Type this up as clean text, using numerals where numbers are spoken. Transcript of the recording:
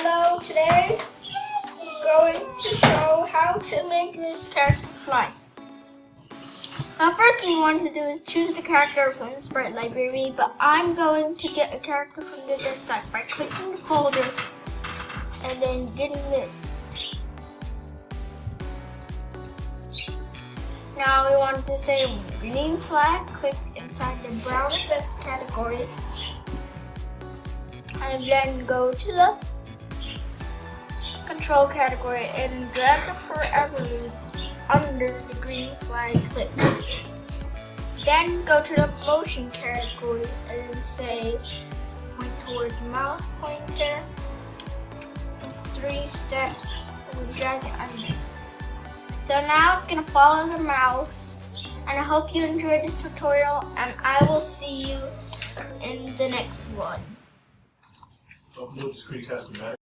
Hello, today I'm going to show how to make this character fly. Now first thing you want to do is choose the character from the Sprite library, but I'm going to get a character from the desktop by clicking the folder and then getting this. Now we want to say green flag, click inside the brown effects category and then go to the control category and drag the forever loop under the green flag clip. Then go to the motion category and say point towards mouse pointer, 3 steps, and drag it under. So now it's going to follow the mouse, and I hope you enjoyed this tutorial, and I will see you in the next one. Upload screencast to Mac.